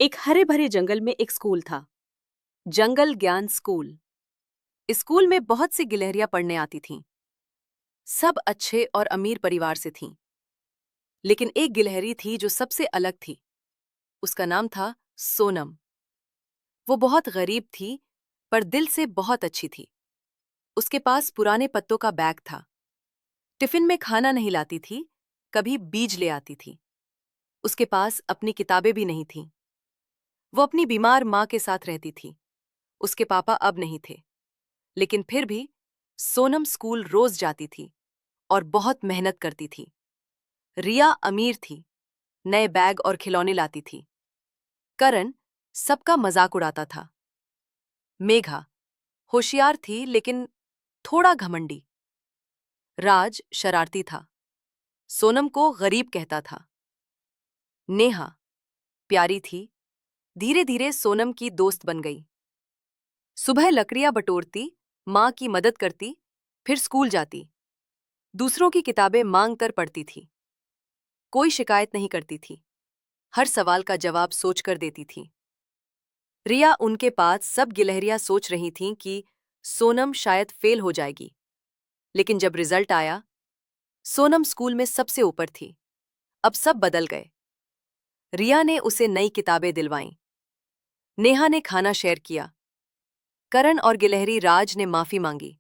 एक हरे भरे जंगल में एक स्कूल था। जंगल ज्ञान स्कूल। इस स्कूल में बहुत सी गिलहरियां पढ़ने आती थीं। सब अच्छे और अमीर परिवार से थीं। लेकिन एक गिलहरी थी जो सबसे अलग थी। उसका नाम था सोनम। वो बहुत गरीब थी, पर दिल से बहुत अच्छी थी। उसके पास पुराने पत्तों का बैग था। टिफिन में खाना नहीं लाती थी, कभी बीज ले आती थी। उसके पास अपनी किताबें भी नहीं थीं। वो अपनी बीमार माँ के साथ रहती थी। उसके पापा अब नहीं थे, लेकिन फिर भी सोनम स्कूल रोज जाती थी और बहुत मेहनत करती थी। रिया अमीर थी, नए बैग और खिलौने लाती थी। करण सबका मजाक उड़ाता था। मेघा होशियार थी लेकिन थोड़ा घमंडी। राज शरारती था, सोनम को गरीब कहता था। नेहा प्यारी थी, धीरे धीरे सोनम की दोस्त बन गई। सुबह लकड़ियां बटोरती, माँ की मदद करती, फिर स्कूल जाती। दूसरों की किताबें मांग कर पढ़ती थी। कोई शिकायत नहीं करती थी, हर सवाल का जवाब सोचकर देती थी। रिया उनके पास सब गिलहरियां सोच रही थीं कि सोनम शायद फेल हो जाएगी। लेकिन जब रिजल्ट आया, सोनम स्कूल में सबसे ऊपर थी। अब सब बदल गए। रिया ने उसे नई किताबें दिलवाईं। नेहा ने खाना शेयर किया। करण और गिलहरी राज ने माफी मांगी।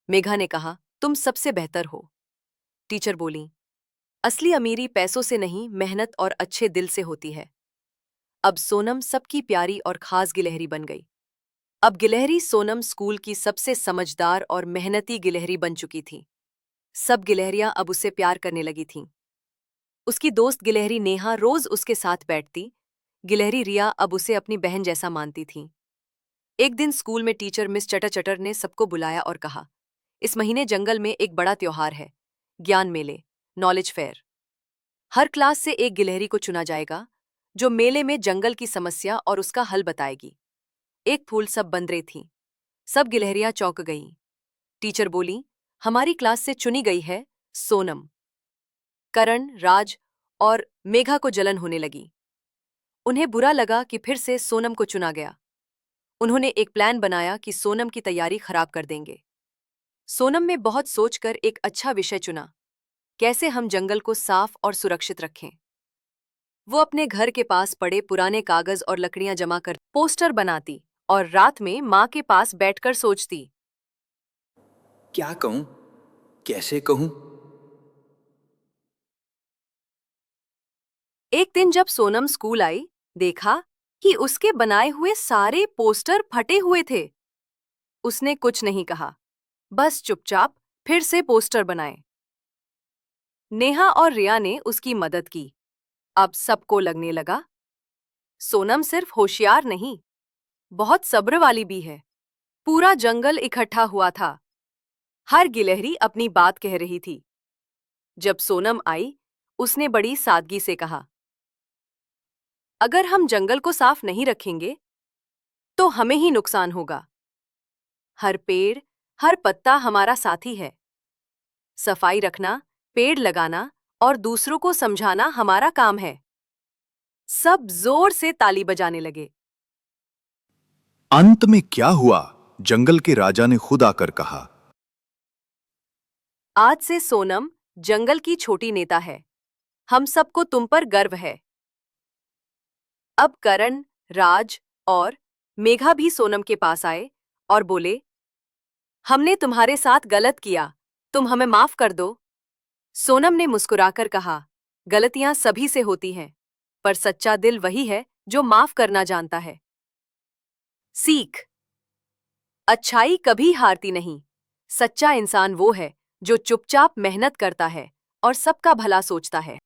मेघा ने कहा, तुम सबसे बेहतर हो। टीचर बोली, असली अमीरी पैसों से नहीं, मेहनत और अच्छे दिल से होती है। अब सोनम सबकी प्यारी और खास गिलहरी बन गई। अब गिलहरी सोनम स्कूल की सबसे समझदार और मेहनती गिलहरी बन चुकी थी। सब गिलहरियां अब उसे प्यार करने लगी थीं। उसकी दोस्त गिलहरी नेहा रोज उसके साथ बैठती। गिलहरी रिया अब उसे अपनी बहन जैसा मानती थी। एक दिन स्कूल में टीचर मिस चटर चटर ने सबको बुलाया और कहा, इस महीने जंगल में एक बड़ा त्योहार है, ज्ञान मेले, नॉलेज फेयर। हर क्लास से एक गिलहरी को चुना जाएगा, जो मेले में जंगल की समस्या और उसका हल बताएगी। एक फूल सब बंदरें थीं। सब गिलहरियां चौंक गईं। टीचर बोली, हमारी क्लास से चुनी गई है सोनम। करण, राज और मेघा को जलन होने लगी। उन्हें बुरा लगा कि फिर से सोनम को चुना गया। उन्होंने एक प्लान बनाया कि सोनम की तैयारी खराब कर देंगे। सोनम ने बहुत सोचकर एक अच्छा विषय चुना, कैसे हम जंगल को साफ और सुरक्षित रखें। वो अपने घर के पास पड़े पुराने कागज और लकड़ियां जमा कर पोस्टर बनाती और रात में माँ के पास बैठकर सोचती। क्या कहूं, कैसे कहूं। एक दिन जब सोनम स्कूल आई, देखा कि उसके बनाए हुए सारे पोस्टर फटे हुए थे। उसने कुछ नहीं कहा, बस चुपचाप फिर से पोस्टर बनाए। नेहा और रिया ने उसकी मदद की। अब सबको लगने लगा, सोनम सिर्फ होशियार नहीं, बहुत सब्र वाली भी है। पूरा जंगल इकट्ठा हुआ था। हर गिलहरी अपनी बात कह रही थी। जब सोनम आई, उसने बड़ी सादगी से कहा, अगर हम जंगल को साफ नहीं रखेंगे, तो हमें ही नुकसान होगा। हर पेड़, हर पत्ता हमारा साथी है। सफाई रखना, पेड़ लगाना और दूसरों को समझाना हमारा काम है। सब जोर से ताली बजाने लगे। अंत में क्या हुआ? जंगल के राजा ने खुद आकर कहा, आज से सोनम जंगल की छोटी नेता है। हम सबको तुम पर गर्व है। अब करण, राज और मेघा भी सोनम के पास आए और बोले, हमने तुम्हारे साथ गलत किया, तुम हमें माफ कर दो। सोनम ने मुस्कुराकर कहा, गलतियां सभी से होती हैं, पर सच्चा दिल वही है जो माफ करना जानता है। सीख, अच्छाई कभी हारती नहीं। सच्चा इंसान वो है जो चुपचाप मेहनत करता है और सबका भला सोचता है।